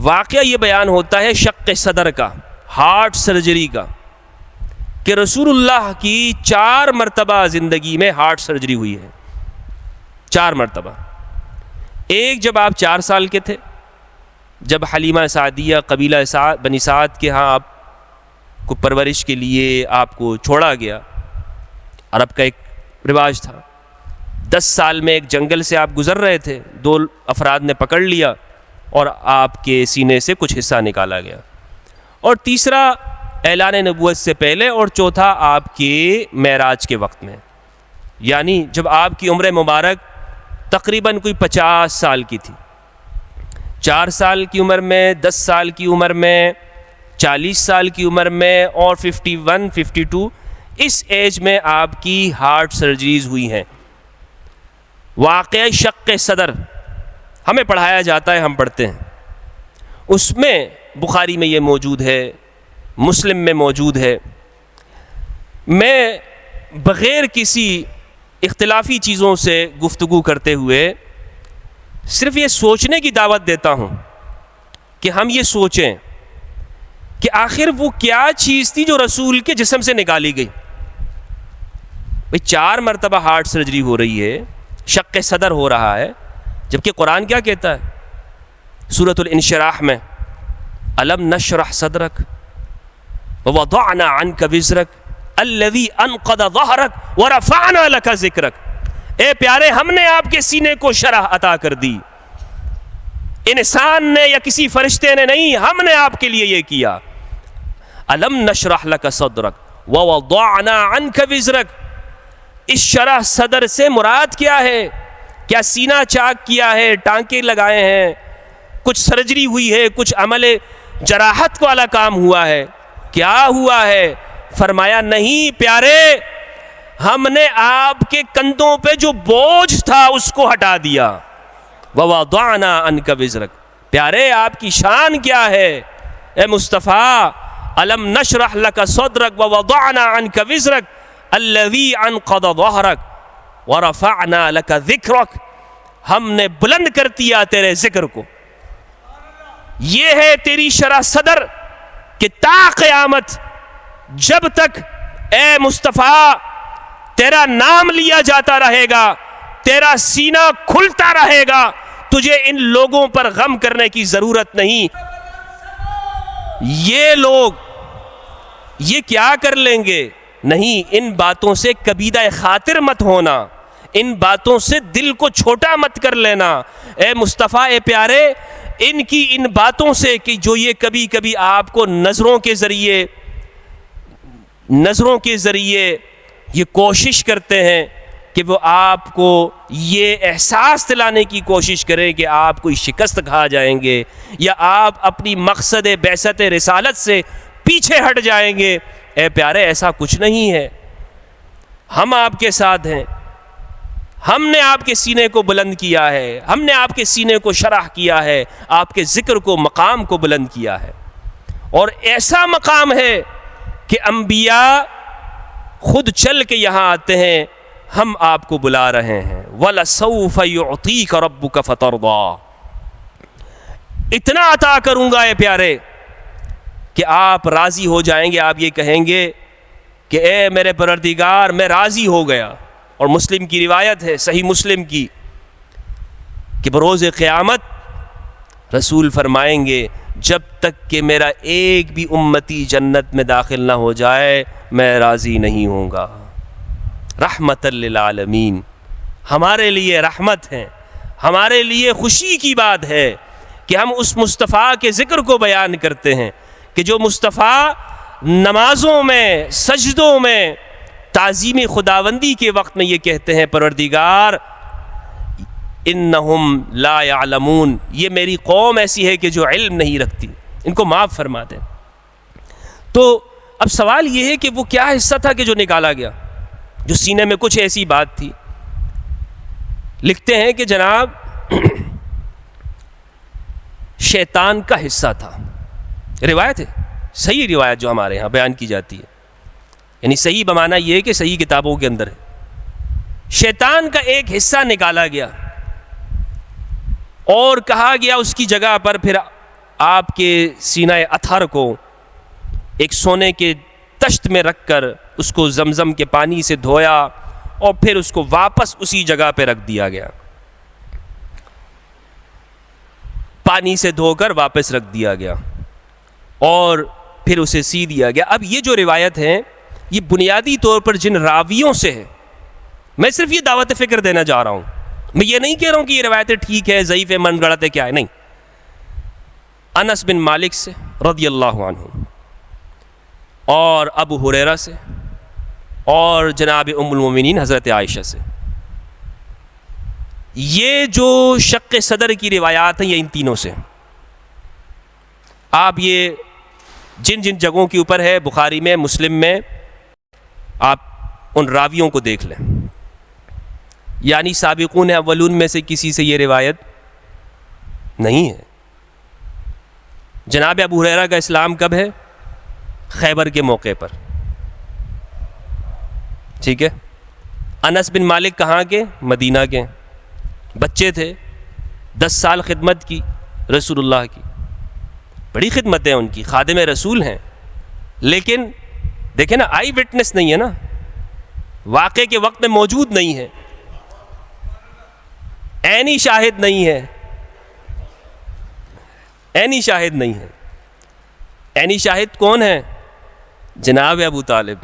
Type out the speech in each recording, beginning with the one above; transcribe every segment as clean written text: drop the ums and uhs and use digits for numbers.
واقعہ یہ بیان ہوتا ہے شق صدر کا، ہارٹ سرجری کا، کہ رسول اللہ کی 4 مرتبہ زندگی میں ہارٹ سرجری ہوئی ہے، 4 مرتبہ۔ ایک جب آپ 4 سال کے تھے، جب حلیمہ سعدیہ قبیلہ بنی سعد کے ہاں آپ کو پرورش کے لیے آپ کو چھوڑا گیا، عرب کا ایک رواج تھا۔ 10 سال میں ایک جنگل سے آپ گزر رہے تھے، 2 افراد نے پکڑ لیا اور آپ کے سینے سے کچھ حصہ نکالا گیا۔ اور تیسرا اعلان نبوت سے پہلے، اور چوتھا آپ کے معراج کے وقت میں، یعنی جب آپ کی عمر مبارک تقریباً کوئی 50 سال کی تھی۔ 4 سال کی عمر میں، 10 سال کی عمر میں، 40 سال کی عمر میں، اور 51 52 اس ایج میں آپ کی ہارٹ سرجریز ہوئی ہیں۔ واقعہ شق صدر ہمیں پڑھایا جاتا ہے، ہم پڑھتے ہیں، اس میں بخاری میں یہ موجود ہے، مسلم میں موجود ہے۔ میں بغیر کسی اختلافی چیزوں سے گفتگو کرتے ہوئے صرف یہ سوچنے کی دعوت دیتا ہوں کہ ہم یہ سوچیں کہ آخر وہ کیا چیز تھی جو رسول کے جسم سے نکالی گئی۔ 4 مرتبہ ہارٹ سرجری ہو رہی ہے، شق صدر ہو رہا ہے، جبکہ قرآن کیا کہتا ہے سورۃ الانشراح میں، الم نشرح صدرک ووضعنا عنک وزرک الذی انقض ظہرک ورفعنا لک ذکرک۔ اے پیارے، ہم نے آپ کے سینے کو شرح عطا کر دی، انسان نے یا کسی فرشتے نے نہیں، ہم نے آپ کے لیے یہ کیا۔ الم نشرح لک صدرک ووضعنا عنک وزرک، اس شرح صدر سے مراد کیا ہے؟ کیا سینہ چاک کیا ہے، ٹانکے لگائے ہیں، کچھ سرجری ہوئی ہے، کچھ عمل جراحت والا کام ہوا ہے؟ کیا ہوا ہے؟ فرمایا نہیں پیارے، ہم نے آپ کے کندھوں پہ جو بوجھ تھا اس کو ہٹا دیا۔ ووضعنا عنک وزرک، پیارے آپ کی شان کیا ہے اے مصطفیٰ؟ الم نشرح لک صدرک ووضعنا عنک وزرک الذی انقض ظہرک ورفعنا لک ذکرک، ہم نے بلند کر دیا تیرے ذکر کو۔ یہ ہے تیری شرح صدر کہ تا قیامت جب تک اے مصطفیٰ تیرا نام لیا جاتا رہے گا، تیرا سینہ کھلتا رہے گا، تجھے ان لوگوں پر غم کرنے کی ضرورت نہیں۔ یہ لوگ یہ کیا کر لیں گے؟ نہیں، ان باتوں سے کبیدہ خاطر مت ہونا، ان باتوں سے دل کو چھوٹا مت کر لینا۔ اے مصطفیٰ، اے پیارے، ان کی ان باتوں سے کہ جو یہ کبھی کبھی آپ کو نظروں کے ذریعے یہ کوشش کرتے ہیں کہ وہ آپ کو یہ احساس دلانے کی کوشش کریں کہ آپ کوئی شکست کھا جائیں گے یا آپ اپنی مقصد بعثت رسالت سے پیچھے ہٹ جائیں گے۔ اے پیارے، ایسا کچھ نہیں ہے، ہم آپ کے ساتھ ہیں، ہم نے آپ کے سینے کو بلند کیا ہے، ہم نے آپ کے سینے کو شرح کیا ہے، آپ کے ذکر کو، مقام کو بلند کیا ہے، اور ایسا مقام ہے کہ انبیاء خود چل کے یہاں آتے ہیں، ہم آپ کو بلا رہے ہیں۔ وَلَسَوْفَ يُعْطِيكَ رَبُّكَ فَتَرْضَىٰ، اتنا عطا کروں گا اے پیارے کہ آپ راضی ہو جائیں گے، آپ یہ کہیں گے کہ اے میرے پروردگار، میں راضی ہو گیا۔ اور مسلم کی روایت ہے، صحیح مسلم کی، کہ بروز قیامت رسول فرمائیں گے جب تک کہ میرا ایک بھی امتی جنت میں داخل نہ ہو جائے میں راضی نہیں ہوں گا۔ رحمت للعالمین، ہمارے لیے رحمت ہے، ہمارے لیے خوشی کی بات ہے کہ ہم اس مصطفیٰ کے ذکر کو بیان کرتے ہیں کہ جو مصطفیٰ نمازوں میں، سجدوں میں، تعظیم خداوندی کے وقت میں یہ کہتے ہیں، پروردگار انہم لا یعلمون، یہ میری قوم ایسی ہے کہ جو علم نہیں رکھتی، ان کو معاف فرما دیں۔ تو اب سوال یہ ہے کہ وہ کیا حصہ تھا کہ جو نکالا گیا، جو سینے میں کچھ ایسی بات تھی؟ لکھتے ہیں کہ جناب شیطان کا حصہ تھا، روایت ہے، صحیح روایت جو ہمارے ہاں بیان کی جاتی ہے، یعنی صحیح بمعنی یہ ہے کہ صحیح کتابوں کے اندر ہے۔ شیطان کا ایک حصہ نکالا گیا اور کہا گیا اس کی جگہ پر پھر آپ کے سینہ اطہر کو ایک سونے کے تشت میں رکھ کر اس کو زمزم کے پانی سے دھویا اور پھر اس کو واپس اسی جگہ پہ رکھ دیا گیا، پانی سے دھو کر واپس رکھ دیا گیا اور پھر اسے سی دیا گیا۔ اب یہ جو روایت ہے یہ بنیادی طور پر جن راویوں سے ہے، میں صرف یہ دعوت فکر دینا چاہ رہا ہوں، میں یہ نہیں کہہ رہا ہوں کہ یہ روایتیں ٹھیک ہے، ضعیف ہے، من گڑت ہے، کیا ہے، نہیں۔ انس بن مالک سے رضی اللہ عنہ اور ابو ہریرہ سے اور جناب ام المومنین حضرت عائشہ سے، یہ جو شق صدر کی روایات ہیں یہ ان تینوں سے۔ آپ یہ جن جن جگہوں کے اوپر ہے، بخاری میں، مسلم میں، آپ ان راویوں کو دیکھ لیں، یعنی سابقون اولون میں سے کسی سے یہ روایت نہیں ہے۔ جناب ابو ہریرہ کا اسلام کب ہے؟ خیبر کے موقع پر، ٹھیک ہے۔ انس بن مالک کہاں کے؟ مدینہ کے، بچے تھے، 10 سال خدمت کی رسول اللہ کی، بڑی خدمتیں ان کی، خادم رسول ہیں، لیکن دیکھیں نا، آئی وٹنس نہیں ہے نا، واقعے کے وقت میں موجود نہیں ہے، عینی شاہد نہیں ہے، عینی شاہد نہیں ہے۔ عینی شاہد کون ہے؟ جناب ابو طالب۔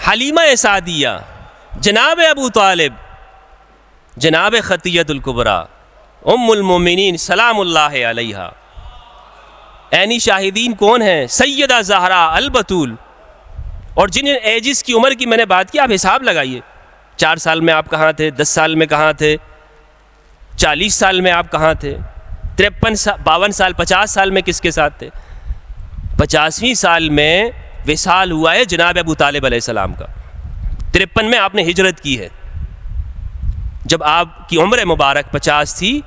حلیمہ سعدیہ، جناب ابو طالب، جناب خدیجہ الکبریٰ ام المومنین سلام اللہ علیہا۔ عینی شاہدین کون ہیں؟ سیدہ زہرا البتول۔ اور جن ایجز کی عمر کی میں نے بات کی، آپ حساب لگائیے، 4 سال میں آپ کہاں تھے، 10 سال میں کہاں تھے، 40 سال میں آپ کہاں تھے، 52 سال 50 سال میں کس کے ساتھ تھے؟ 50ویں سال میں وصال ہوا ہے جناب ابو طالب علیہ السلام کا، 53 میں آپ نے ہجرت کی ہے۔ جب آپ کی عمر مبارک 50 تھی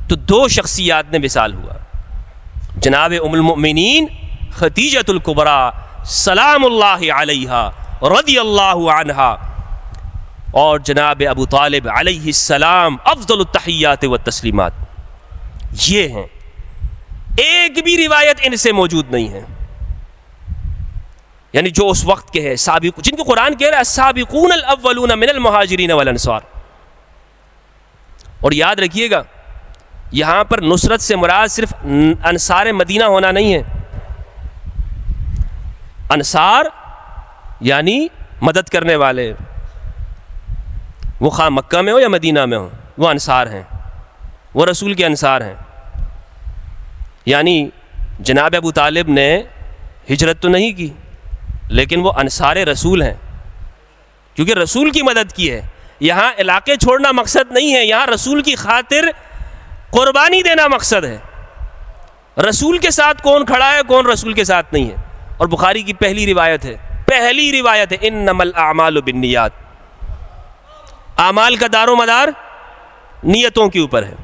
تو 2 شخصیات نے وصال ہوا، جناب ام المؤمنین خدیجہ الکبریٰ سلام اللہ علیہا رضی اللہ عنہا، اور جناب ابو طالب علیہ السلام افضل التحیات والتسلیمات۔ یہ ہیں، ایک بھی روایت ان سے موجود نہیں ہے، یعنی جو اس وقت کے ہیں سابق، جن کو قرآن کہہ رہا ہے السابقون الاولون من المہاجرین والانصار۔ اور یاد رکھیے گا، یہاں پر نصرت سے مراد صرف انصار مدینہ ہونا نہیں ہے، انصار یعنی مدد کرنے والے، وہ خواہ مکہ میں ہو یا مدینہ میں ہو، وہ انصار ہیں، وہ رسول کے انصار ہیں۔ یعنی جناب ابو طالب نے ہجرت تو نہیں کی، لیکن وہ انصار رسول ہیں، کیونکہ رسول کی مدد کی ہے۔ یہاں علاقے چھوڑنا مقصد نہیں ہے، یہاں رسول کی خاطر قربانی دینا مقصد ہے۔ رسول کے ساتھ کون کھڑا ہے، کون رسول کے ساتھ نہیں ہے۔ اور بخاری کی پہلی روایت ہے انما الاعمال بالنیات، اعمال کا دار و مدار نیتوں کے اوپر ہے۔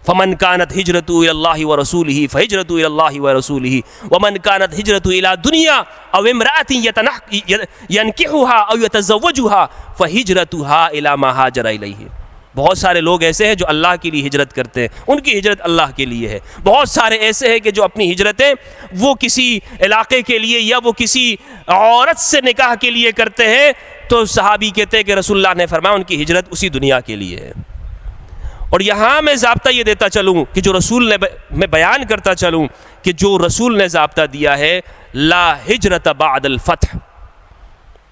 فمن كانت هجرته الى الله ورسوله فهجرته الى الله ورسوله ومن كانت هجرته الى دنيا او امرأة ينكحها او يتزوجها فهجرتها الى ما هاجر اليه۔ بہت سارے لوگ ایسے ہیں جو اللہ کے لیے ہجرت کرتے ہیں، ان کی ہجرت اللہ کے لیے ہے۔ بہت سارے ایسے ہیں کہ جو اپنی ہجرتیں وہ کسی علاقے کے لیے یا وہ کسی عورت سے نکاح کے لیے کرتے ہیں، تو صحابی کہتے ہیں کہ رسول اللہ نے فرمایا ان کی ہجرت اسی دنیا کے لیے ہے۔ اور یہاں میں ضابطہ یہ دیتا چلوں کہ جو رسول نے، میں بیان کرتا چلوں کہ جو رسول نے ضابطہ دیا ہے لا ہجرت بعد الفتح،